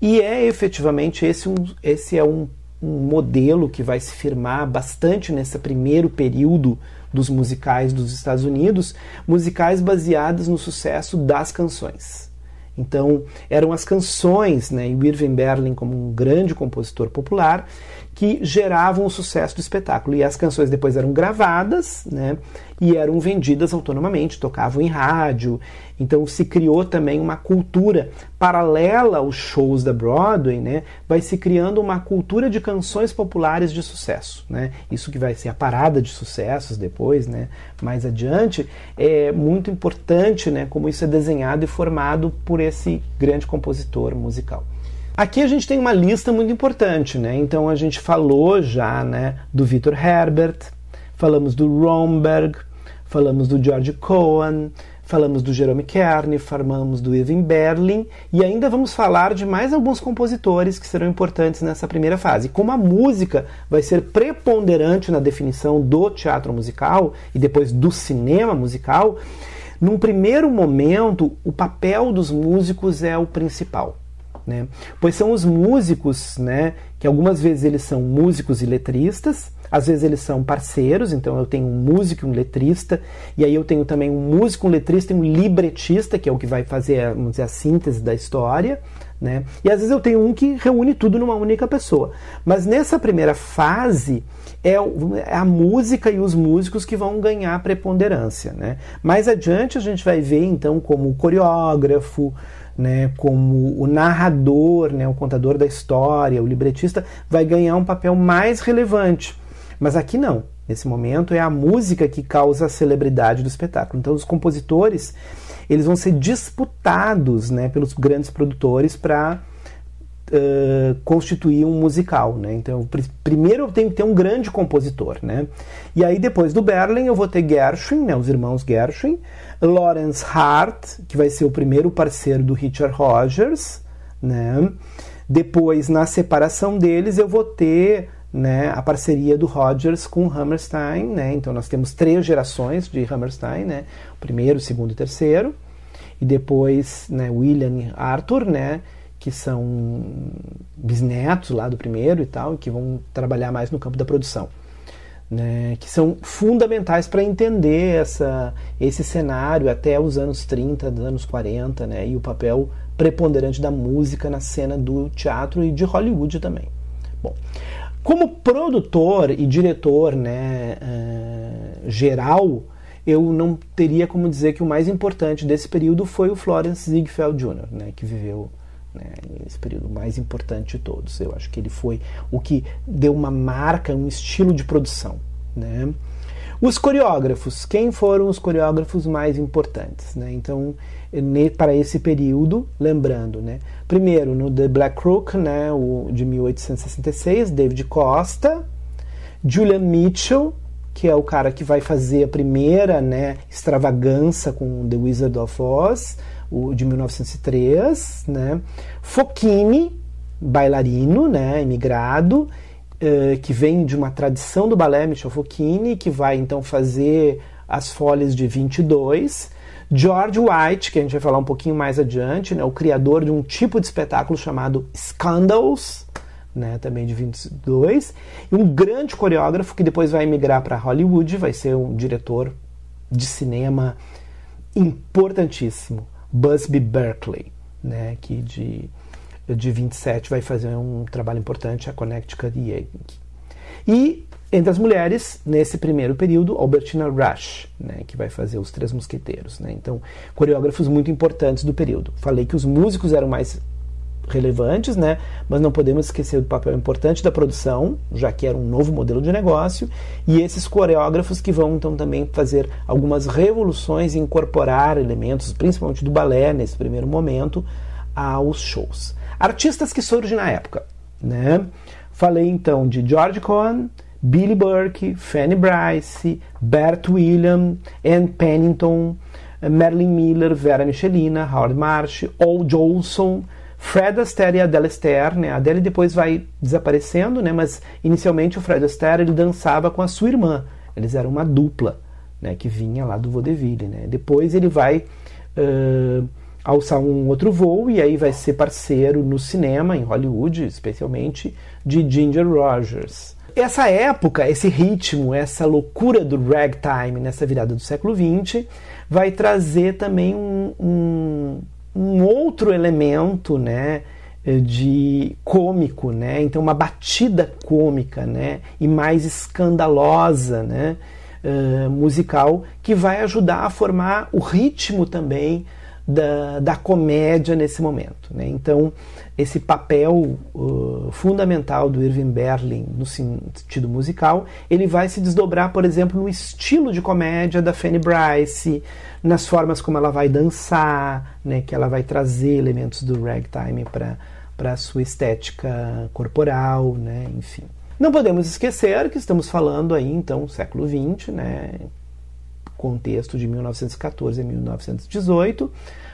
S1: E efetivamente esse é um modelo que vai se firmar bastante nesse primeiro período dos musicais dos Estados Unidos, musicais baseados no sucesso das canções. Então, eram as canções, né, e o Irving Berlin, como um grande compositor popular, que geravam o sucesso do espetáculo. E as canções depois eram gravadas, né, e eram vendidas autonomamente, tocavam em rádio. Então se criou também uma cultura paralela aos shows da Broadway, né, vai se criando uma cultura de canções populares de sucesso, né. Isso que vai ser a parada de sucessos depois, né, mais adiante, é muito importante, né, como isso é desenhado e formado por esse grande compositor musical. Aqui a gente tem uma lista muito importante, né? Então a gente falou já, né, do Victor Herbert, falamos do Romberg, falamos do George Cohan, falamos do Jerome Kern, falamos do Irving Berlin, e ainda vamos falar de mais alguns compositores que serão importantes nessa primeira fase. Como a música vai ser preponderante na definição do teatro musical e depois do cinema musical, num primeiro momento o papel dos músicos é o principal, né? Pois são os músicos, né, que algumas vezes eles são músicos e letristas, às vezes eles são parceiros, então eu tenho um músico e um letrista, e aí eu tenho também um músico, um letrista e um libretista, que é o que vai fazer, vamos dizer, a síntese da história, né? E às vezes eu tenho um que reúne tudo numa única pessoa. Mas nessa primeira fase é a música e os músicos que vão ganhar preponderância, né? Mais adiante a gente vai ver então como o coreógrafo, né, como o narrador, né, o contador da história, o libretista, vai ganhar um papel mais relevante. Mas aqui não. Nesse momento é a música que causa a celebridade do espetáculo. Então os compositores, eles vão ser disputados, né, pelos grandes produtores para constituir um musical, né? Então primeiro eu tenho que ter um grande compositor, né? E aí depois do Berlin eu vou ter Gershwin, né, os irmãos Gershwin, Lawrence Hart, que vai ser o primeiro parceiro do Richard Rodgers, né? Depois, na separação deles, eu vou ter, né, a parceria do Rodgers com Hammerstein, né? Então nós temos 3 gerações de Hammerstein, né? O primeiro, o segundo e o terceiro, e depois, né, William e Arthur, né, que são bisnetos lá do primeiro e tal, e que vão trabalhar mais no campo da produção, né, que são fundamentais para entender esse cenário até os anos 30, dos anos 40, né, e o papel preponderante da música na cena do teatro e de Hollywood também. Bom, como produtor e diretor, né, geral, eu não teria como dizer que o mais importante desse período foi o Florence Ziegfeld Jr., né, que viveu, né, esse período mais importante de todos. Eu acho que ele foi o que deu uma marca, um estilo de produção, né? Os coreógrafos, quem foram os coreógrafos mais importantes, né? Então, para esse período, lembrando, né? Primeiro, no The Black Crook, né? O de 1866, David Costa, Julian Mitchell, que é o cara que vai fazer a primeira, né, extravagância com The Wizard of Oz, o de 1903, né? Focchini, bailarino, né, imigrado, que vem de uma tradição do balé, Michel Focchini, que vai então fazer as Folhas de 22. George White, que a gente vai falar um pouquinho mais adiante, né, o criador de um tipo de espetáculo chamado Scandals, né, também de 22, e um grande coreógrafo que depois vai emigrar para Hollywood, vai ser um diretor de cinema importantíssimo, Busby Berkeley, né, que de 27 vai fazer um trabalho importante, a Connecticut Yankee. E entre as mulheres, nesse primeiro período, Albertina Rush, né, que vai fazer Os Três Mosqueteiros, né, então coreógrafos muito importantes do período. Falei que os músicos eram mais relevantes, né, mas não podemos esquecer do papel importante da produção, já que era um novo modelo de negócio, e esses coreógrafos que vão então também fazer algumas revoluções e incorporar elementos, principalmente do balé nesse primeiro momento, aos shows. Artistas que surgem na época, né? Falei então de George Cohan, Billy Burke, Fanny Brice, Bert William, Ann Pennington, Marilyn Miller, Vera Michelina, Howard Marsh, Al Jolson, Fred Astaire e Adele Astaire, né? A Adele depois vai desaparecendo, né? Mas inicialmente o Fred Astaire ele dançava com a sua irmã, eles eram uma dupla, né? Que vinha lá do vaudeville, né? Depois ele vai alçar um outro voo e aí vai ser parceiro no cinema, em Hollywood, especialmente, de Ginger Rogers. Essa época, esse ritmo, essa loucura do ragtime nessa virada do século XX vai trazer também um outro elemento, né, de cômico, né? Então uma batida cômica, né, e mais escandalosa, né, musical, que vai ajudar a formar o ritmo também da comédia nesse momento, né? Então esse papel fundamental do Irving Berlin no sentido musical, ele vai se desdobrar, por exemplo, no estilo de comédia da Fanny Brice, nas formas como ela vai dançar, né, que ela vai trazer elementos do ragtime para a sua estética corporal, né, enfim. Não podemos esquecer que estamos falando aí, então, século XX, né, contexto de 1914 a 1918,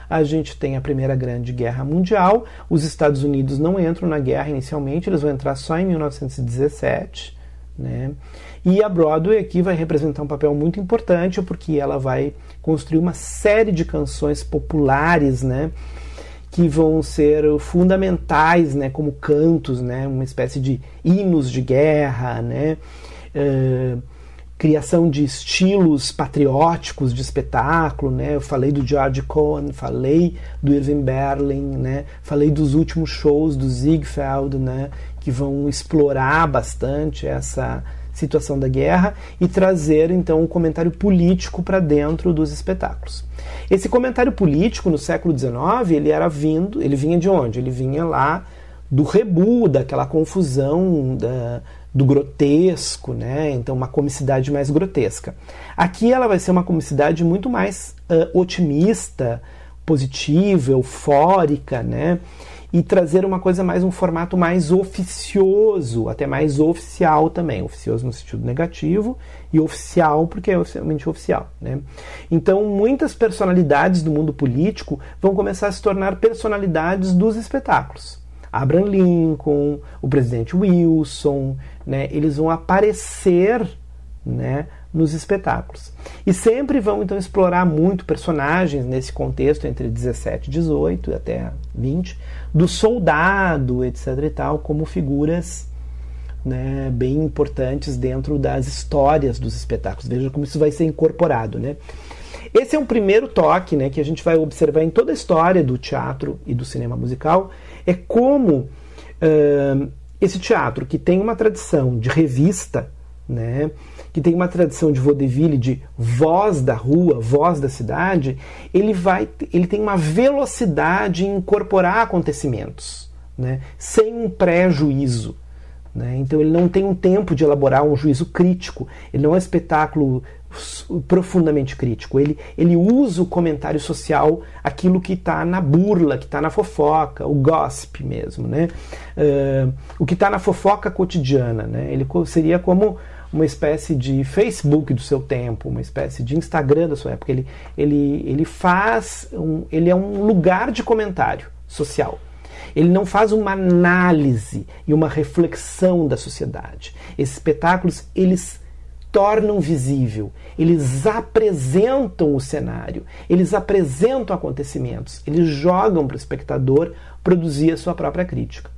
S1: a gente tem a Primeira Grande Guerra Mundial, os Estados Unidos não entram na guerra inicialmente, eles vão entrar só em 1917, né? E a Broadway aqui vai representar um papel muito importante, porque ela vai construir uma série de canções populares, né, que vão ser fundamentais, né, como cantos, né, uma espécie de hinos de guerra, né, criação de estilos patrióticos de espetáculo, né? Eu falei do George Cohan, falei do Irving Berlin, né? Falei dos últimos shows do Ziegfeld, né? Que vão explorar bastante essa situação da guerra e trazer então um comentário político para dentro dos espetáculos. Esse comentário político no século XIX, ele vinha de onde? Ele vinha lá do rebu, daquela confusão do grotesco, né? Então uma comicidade mais grotesca. Aqui ela vai ser uma comicidade muito mais otimista, positiva, eufórica, né? E trazer uma coisa mais, um formato mais oficioso, até mais oficial também, oficioso no sentido negativo e oficial porque é oficialmente oficial, né? Então muitas personalidades do mundo político vão começar a se tornar personalidades dos espetáculos. Abraham Lincoln, o presidente Wilson, né, eles vão aparecer, né, nos espetáculos. E sempre vão, então, explorar muito personagens nesse contexto entre 17 e 18 até 20, do soldado, etc. e tal, como figuras, né, bem importantes dentro das histórias dos espetáculos. Veja como isso vai ser incorporado, né? Esse é um primeiro toque, né, que a gente vai observar em toda a história do teatro e do cinema musical, é como esse teatro, que tem uma tradição de revista, né, que tem uma tradição de vaudeville, de voz da rua, voz da cidade, ele tem uma velocidade em incorporar acontecimentos, né, sem um pré-juízo, né? Então ele não tem um tempo de elaborar um juízo crítico, ele não é um espetáculo profundamente crítico, ele usa o comentário social, aquilo que está na burla, que está na fofoca, o gossip mesmo, né? O que está na fofoca cotidiana, né? Ele seria como uma espécie de Facebook do seu tempo, uma espécie de Instagram da sua época. Ele é um lugar de comentário social. Ele não faz uma análise e uma reflexão da sociedade. Esses espetáculos, eles tornam visível, eles apresentam o cenário, eles apresentam acontecimentos, eles jogam para o espectador produzir a sua própria crítica.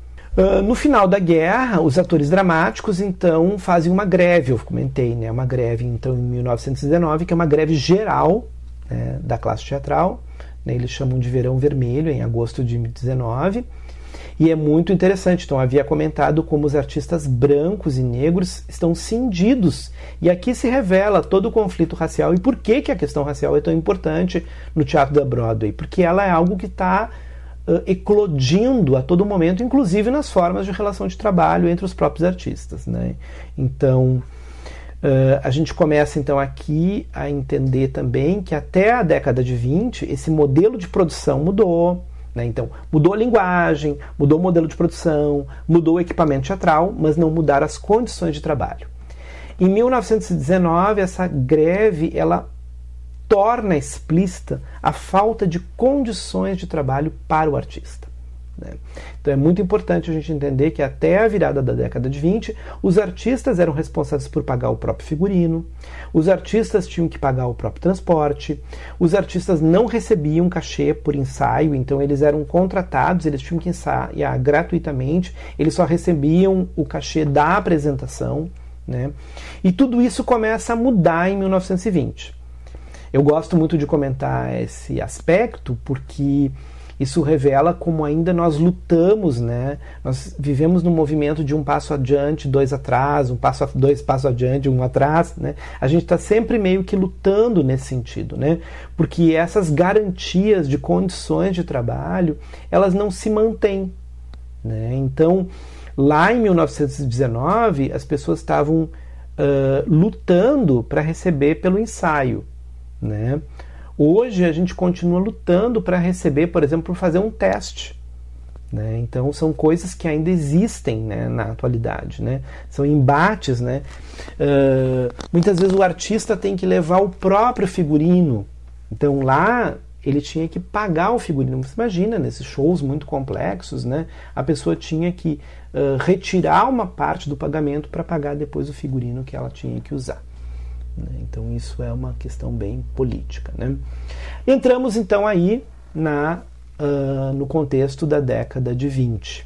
S1: No final da guerra, os atores dramáticos, então, fazem uma greve, eu comentei, né, uma greve, então, em 1919, que é uma greve geral, né, da classe teatral, né, eles chamam de Verão Vermelho, em agosto de 19, e é muito interessante. Então, havia comentado como os artistas brancos e negros estão cindidos, e aqui se revela todo o conflito racial, e por que a questão racial é tão importante no teatro da Broadway, porque ela é algo que está eclodindo a todo momento, inclusive nas formas de relação de trabalho entre os próprios artistas, né? Então, a gente começa então aqui a entender também que até a década de 20 esse modelo de produção mudou, né? Então, mudou a linguagem, mudou o modelo de produção, mudou o equipamento teatral, mas não mudaram as condições de trabalho. Em 1919, essa greve, ela torna explícita a falta de condições de trabalho para o artista, né? Então é muito importante a gente entender que até a virada da década de 20, os artistas eram responsáveis por pagar o próprio figurino, os artistas tinham que pagar o próprio transporte, os artistas não recebiam cachê por ensaio, então eles eram contratados, eles tinham que ensaiar gratuitamente, eles só recebiam o cachê da apresentação, né? E tudo isso começa a mudar em 1920. Eu gosto muito de comentar esse aspecto porque isso revela como ainda nós lutamos, né? Nós vivemos num movimento de um passo adiante, dois atrás, dois passos adiante, um atrás, né? A gente está sempre meio que lutando nesse sentido, né? Porque essas garantias de condições de trabalho, elas não se mantêm, né? Então, lá em 1919, as pessoas estavam lutando para receber pelo ensaio, né? Hoje a gente continua lutando para receber, por exemplo, por fazer um teste, né? Então são coisas que ainda existem, né, na atualidade, né? São embates, né? Muitas vezes o artista tem que levar o próprio figurino, então lá ele tinha que pagar o figurino. Você imagina, nesses shows muito complexos, né, a pessoa tinha que retirar uma parte do pagamento para pagar depois o figurino que ela tinha que usar. Então isso é uma questão bem política, né? Entramos então aí no contexto da década de 20.